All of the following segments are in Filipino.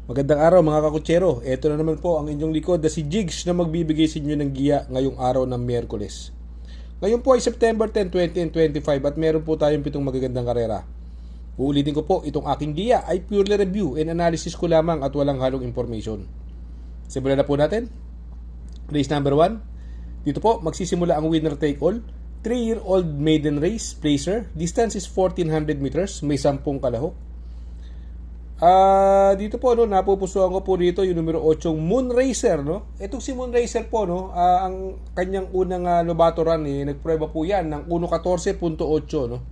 Magandang araw mga kakutsero. Ito na naman po ang inyong likod na si Jigs na magbibigay sa inyo ng giya ngayong araw ng Miyerkules. Ngayon po ay September 10, 2025 at meron po tayong 7 magagandang karera. Uulitin ko po, itong aking giya ay purely review and analysis ko lamang at walang halong information. Simulan na po natin. Race number 1. Dito po magsisimula ang winner take all. 3-year-old maiden race, placer. Distance is 1400 meters, may 10 kalahok. Dito po napupusuan ko po dito yung numero 8 Moonracer, no. Itong si Moonracer po, no, ang kanyang unang Lobato run nagprueba po 'yan ng 1:14.8, no.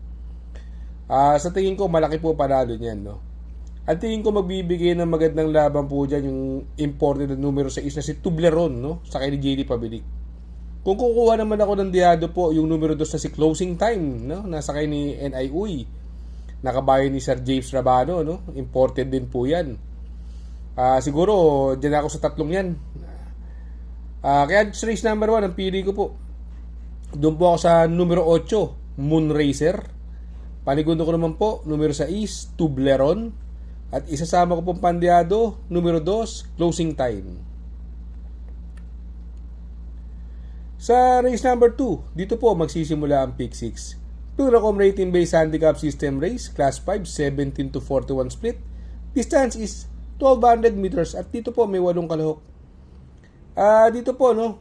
Sa tingin ko malaki po panalo niyan, no. At tingin ko magbibigay ng magandang laban po diyan yung imported na numero 6 na si Tubleron, no, sa kay ni JD Pabilik. Kung kukuha naman ako ng diado po yung numero 2 na si Closing Time, no, nasa kay ni NI Uy. Nakabayo ni Sir James Rabano, no? Imported din po yan. Siguro, dyan ako sa tatlong yan. Kaya sa race number 1, ang pili ko po. Doon po ako sa numero 8, Moonracer. Panigundo ko naman po, numero 6, Tubleron. At isasama ko pong pandiado, numero 2, Closing Time. Sa race number 2, dito po magsisimula ang pick 6. Pilracom rating based handicap system race, class 5, 17 to 41 split. Distance is 1200 meters at dito po may 8 kalahok. Dito po, no,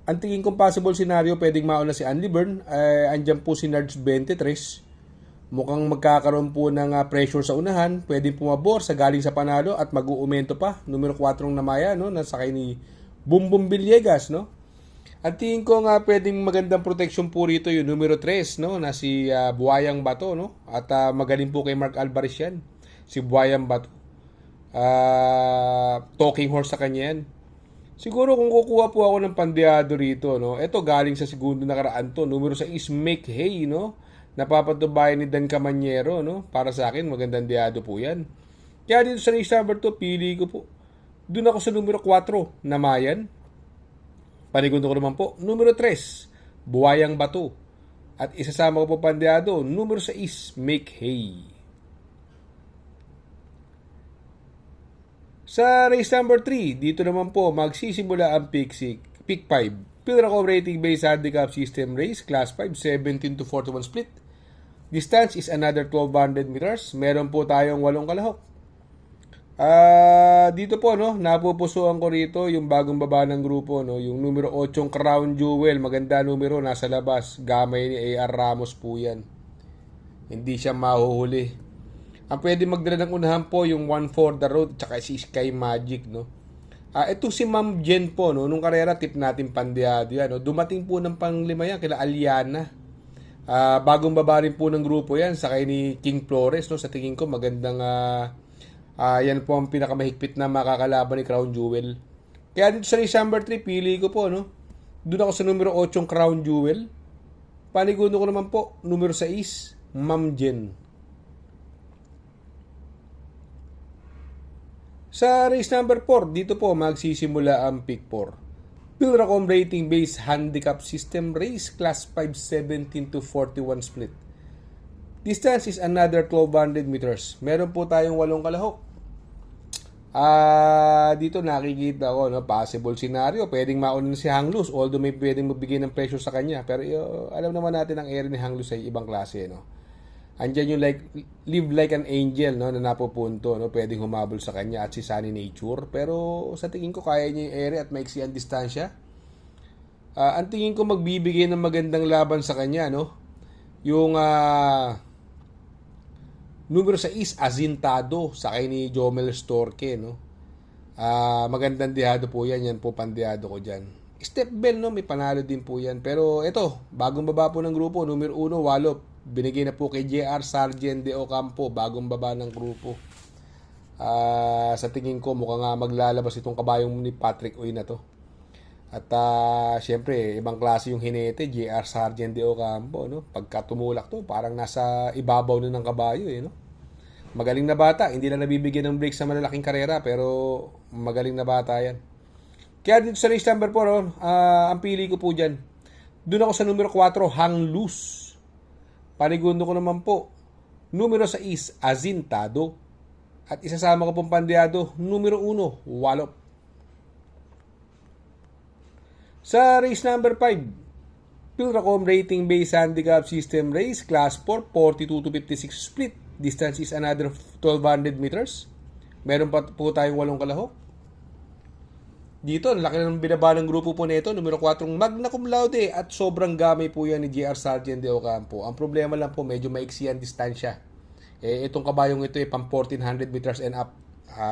ang tingin kong possible scenario, pwedeng mauna si Andy Byrne. Andyan po si Nards 23. Mukhang magkakaroon po ng pressure sa unahan. Pwedeng pumabor sa galing sa panalo at mag-uumento pa. Numero 4 namaya, no, nasakay ni Bumbum Villegas, no. At tingin ko nga pwedeng magandang protection po rito yung numero 3, no, na si Buhayang Bato, no. At magaling po kay Mark Alvarez yan, si Buhayang Bato. Talking horse sa kanya yan. Siguro kung kukuha po ako ng pandiado rito, no, ito galing sa segundo nakaraan to, numero 6 Make Hay, no. Napapatubayan ni Dan Camanyero, no. Para sa akin magandang diado po yan. Kaya dito sa race number 2, pili ko po. Doon ako sa numero 4, Namayan. Panigundo ko naman po, numero 3, Buhayang Bato. At isasama ko po pandiado, numero 6, Make Hay. Sa race number 3, dito naman po magsisimula ang pick 5. Pilracom rating based handicap system race, class 5, 17 to 41 split. Distance is another 1200 meters. Meron po tayong 8 kalahok. Dito po, no, napupusuan ko rito yung bagong baba ng grupo, no, yung numero 8 Crown Jewel, maganda numero, nasa labas, gamay ni AR Ramos po yan. Hindi siya mahuhuli. Ang pwede magdala ng unahan po yung 1 for the road, tsaka si Sky Magic, no. Ito si Ma'am Jen po, no, nung karera tip natin pandiado yan, no. Dumating po ng panglima yan, kila Aliana. Bagong baba rin po ng grupo yan, sakay ni King Flores, no. Sa tingin ko magandang yan po ang pinakamahigpit na makakalaban ni Crown Jewel. Kaya dito sa race number 3, pili ko po, no. Doon ako sa numero 8 Crown Jewel. Panigundo ko naman po, numero 6, Ma'am Jen. Sa race number 4, dito po magsisimula ang pick 4. Pilracom rating based handicap system race, class 5, 17 to 41 split. Distance is another 1200 meters. Meron po tayong 8 kalahok. Dito nakikita ko, no, possible scenario. Pwedeng mauna si Hanglus, although may pwedeng magbigay ng pressure sa kanya. Pero alam naman natin ang area ni Hanglus ay ibang klase, no. Andyan yung live like an angel, no, na napupunto, no, pwedeng humabol sa kanya at si Sunny Nature. Pero sa tingin ko kaya niya yung area at maiksi ang distansya. Ang tingin ko magbibigay ng magandang laban sa kanya, no. Yung numero 6, Azintado, sakay ni Jomel Storke, no. Magandang diado po yan. Yan po pandiado ko dyan. Step Bell, no, may panalo din po yan. Pero ito, bagong baba po ng grupo, numero 1, Walop. Binigay na po kay JR Sargent de Ocampo, bagong baba ng grupo. Sa tingin ko, mukhang maglalabas itong kabayong ni Patrick Uy na to. At syempre, ibang klase yung hinete, JR Sargent de Ocampo, no? Pagka tumulak to, parang nasa ibabaw na ng kabayo, no? Magaling na bata, hindi na nabibigyan ng break sa malalaking karera, pero magaling na bata yan. Kaya dito sa race number 4, ang pili ko po dyan, doon ako sa numero 4, Hang Loose. Panigundo ko naman po, numero 6, Azintado. At isasama ko pong pandyado, numero 1, Wallop. Sa race number 5, Pilracom Rating Based Handicap System Race, Class 4, 42 to 56 split. Distance is another 1,200 meters. Meron pa po tayong 8 kalahok. Dito, laki na ng binaba ng grupo po nito. Numero 4, Magna Cum Laude. At sobrang gamay po yan ni JR Sargent de Ocampo. Ang problema lang po, medyo maiksi ang distansya. Itong kabayong ito pang 1,400 meters and up.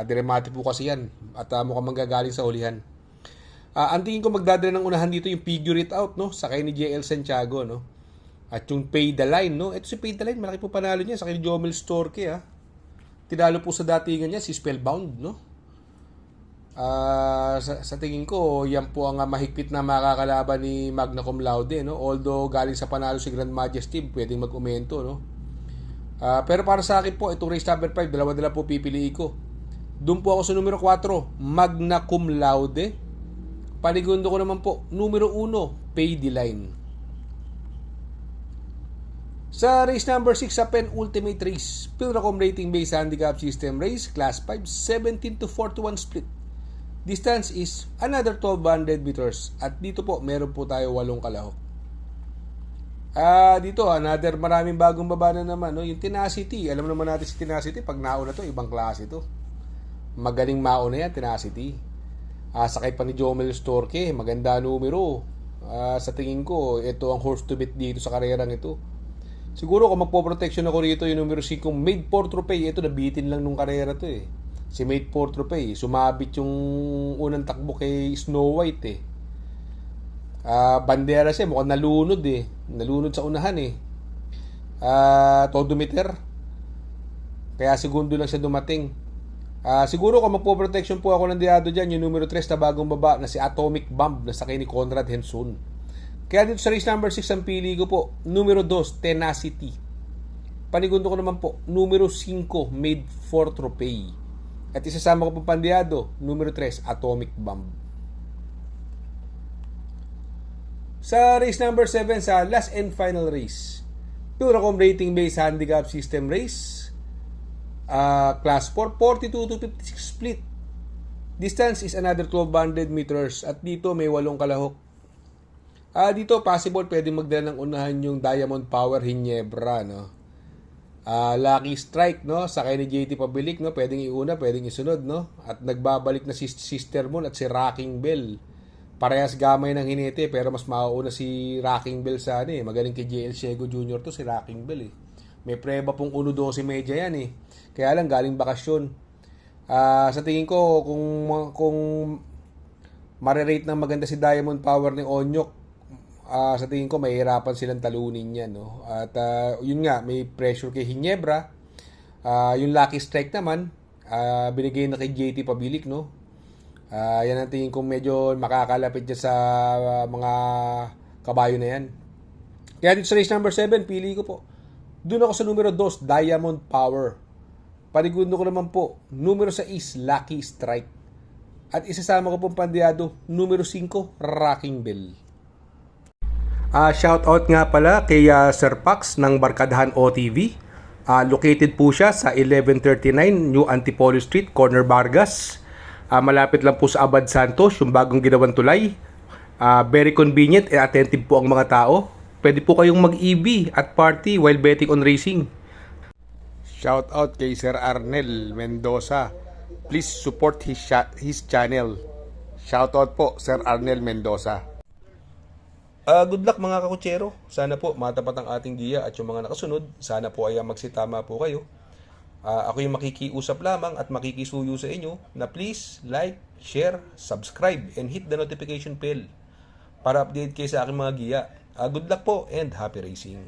Dramatic po kasi yan. At mukhang manggagaling sa hulihan. Ang tingin ko magdadala ng unahan dito yung Figure It Out, no? Sakay ni JL Santiago, no? At yung Pay the Line, no? Ito si Pay the Line, malaki po panalo niya. Sakay ni Jomel Storke, ha? Tinalo po sa datingan niya, si Spellbound, no? Sa tingin ko, yan po ang mahigpit na makakalaban ni Magna Cum Laude, no? Although galing sa panalo si Grand Majesty, pwedeng mag-umento, no? Pero para sa akin po, itong race number 5, dalawa-dala po pipiliin ko. Doon po ako sa numero 4, Magna Cum Laude. Panigundo ko naman po, numero 1, Pay the Line. Sa race number 6 sa penultimate race, Pilracom Rating Based Handicap System Race, Class 5, 17 to 41 split. Distance is another 1,200 meters. At dito po, meron po tayo 8 kalahok. Dito, another maraming bagong baba na naman. No? Yung Tenacity, alam naman natin si Tenacity, pag nauna to, ibang klase to. Magaling mauna yan, Tenacity. Sakay pa ni Jomel Storke, maganda numero. Sa tingin ko, ito ang horse to beat dito sa karerang ito. Siguro kung magpo-protection ako rito, yung numero 5, Made for Trophy, ito nabitin lang nung karera to eh. Si Made for Trophy, sumabit yung unang takbo kay Snow White eh. Bandera siya, mukhang nalunod eh. Nalunod sa unahan eh. Todo meter. Kaya segundo lang siya dumating. Siguro kung magpo-protection po ako ng diado dyan, yung numero 3 na bagong baba na si Atomic Bomb na sakay ni Conrad Henson. Kaya dito sa race number 6 ang pili ko po, numero 2, Tenacity. Panigundo ko naman po, numero 5, Made for Trophy. At isasama ko po pandiado, numero 3, Atomic Bomb. Sa race number 7 sa last and final race, Pilracom Rating Based Handicap System Race, Class 4, 42 to 56 split. Distance is another 1,200 meters. At dito may 8 kalahok. Dito possible pwedeng magdala ng unahan yung Diamond Power Ginebra, no? Lucky Strike, no? Sakay ni JT Pabilik, no? Pwedeng iuna, pwedeng isunod, no? At nagbabalik na si Sister Moon at si Rocking Bell. Parehas gamay ng hinete pero mas mauuna si Rocking Bell sa magaling kay JL Ciego Jr. to si Rocking Bell eh. May preba pong 1.12 media yan eh. Kaya lang galing bakasyon. Sa tingin ko kung marirate ng maganda si Diamond Power ni Onyok, sa tingin ko mahihirapan silang talunin yan, no? At yun nga, may pressure kay Ginebra. Yung Lucky Strike naman, binigay na kay JT Pabilik, no? Yan ang tingin ko medyo makakalapit dyan sa mga kabayo na yan. Kaya dito sa race number 7, pili ko po. Doon ako sa numero 2, Diamond Power. Panigundo ko naman po, numero 6, Lucky Strike. At isasama ko pong pandiado, numero 5, Rocking Bell. Shoutout nga pala kay Sir Pax ng Barkadahan OTV. Located po siya sa 1139 New Antipolo Street, Corner Vargas. Malapit lang po sa Abad Santos, yung bagong ginawang tulay. Very convenient and attentive po ang mga tao. Pwede po kayong mag-EB at party while betting on racing. Shoutout kay Sir Arnel Mendoza. Please support his channel. Shoutout po Sir Arnel Mendoza. Good luck mga kakutsero. Sana po matapat ang ating giya at yung mga nakasunod. Sana po ay magsitama po kayo. Ako yung makikiusap lamang at makikisuyo sa inyo na please like, share, subscribe, and hit the notification bell para update kayo sa aking mga giya. Good luck po and happy racing.